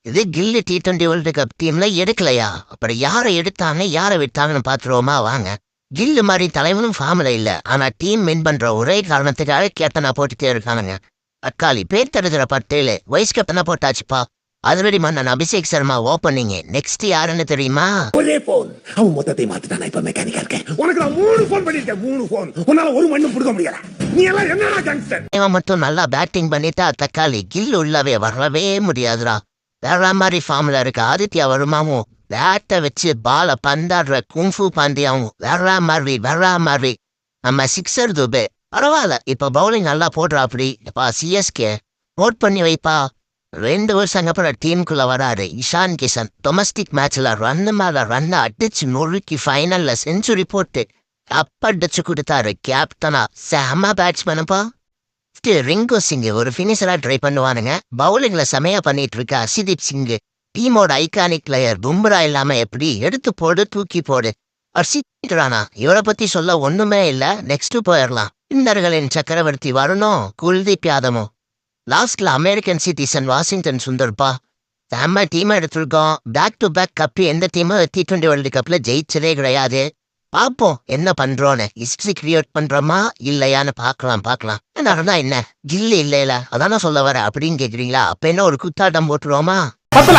இது கில்லு T20 world cup டீம்ல எடுக்கலையா? அப்புறம் யாரை எடுத்தாங்க யாரை விட்டாங்கன்னு பாத்துருவோமா வாங்க. கில்லு மாதிரி தலைவனும் ஃபார்ம்ல இல்ல. ஆனா டீம் வின் பண்ற ஒரே காரணத்துக்காக கேப்டனா போட்டுட்டே இருக்கானுங்க. தக்காளி பேர் தருதுற பட்டேலு வைஸ் கேப்டனா போட்டாச்சுப்பா. அதுவரை மன்னன் அபிஷேக் சர்மா ஓப்பனிங். நெக்ஸ்ட் யாருன்னு தெரியுமா? ஒரே போன் அவன் மொத்தத்தை மாத்திட்டானா. இப்ப மெக்கானிக்கா இருக்கேன். உனக்கு நான் 3 போன் பண்ணிருக்கேன். 3 போன் உன்னால ஒரு மண்ணும் புடுங்க முடியல. நீ எல்லாம் என்னடா கேங்ஸ்டர்? இவன் மட்டும் நல்லா பேட்டிங் பண்ணிட்டா தக்காளி கில் உள்ளவே வரவே முடியாதுடா. வேற மாதிரி ஃபார்ம்ல இருக்க ஆதித்யா வருமாவும் பேட்டை வச்சு பால பந்தாடுற குங்ஃபு பாண்டியாவும் வேற மாதிரி நம்ம சிக்ஸர் துபே பரவாயில்ல. இப்ப பவுலிங் நல்லா போடுறா. அப்படி இப்ப சிஎஸ்கே நோட் பண்ணி வைப்பா. 2 வருஷம் அப்புறம் டீமுக்குள்ள வராரு இஷான் கிஷன். டொமஸ்டிக் மேட்ச்ல ரன்னு மேல ரன் அடிச்சு நொறுக்கி ஃபைனல்ல செஞ்சுரி போட்டு அடிச்சு கொடுத்தாரு கேப்டனா. செம பேட்ஸ்மேனுப்பா. ரிங்கு சிங் ஒரு பினிஷரா ட்ரை பண்ணுவானுங்க. பவுலிங்ல செமையா பண்ணிட்டு இருக்க ஹர்ஷதீப் சிங் டீமோட ஐகானிக் பிளேயர். பும்ரா இல்லாம எப்படி எடுத்து போடு தூக்கி போடு. ஹர்ஷித் ராணா இவரை பத்தி சொல்ல ஒண்ணுமே இல்ல. நெக்ஸ்ட் போயிடலாம். இன்னர்களின் சக்கரவர்த்தி வரணும் குல்தீப் யாதவும். லாஸ்ட்ல அமெரிக்கன் சிட்டிசன் வாஷிங்டன் சுந்தர்பா. செம்ம டீம் எடுத்திருக்கோம். பேக் டு பேக் கப் எந்த டீமும் T20 வேர்ல்டு கப்ல ஜெயிச்சதே கிடையாது. பாப்போம் என்ன பண்றோன்னு. ஹிஸ்டரி கிரியேட் பண்றோமா இல்லையான்னு பாக்கலாம். நடந்தா என்ன கில்லு இல்லையில அதான சொல்ல வர அப்படின்னு கேக்குறீங்களா? அப்ப என்ன ஒரு குத்தாட்டம் போட்டுருவோமா? பத்தல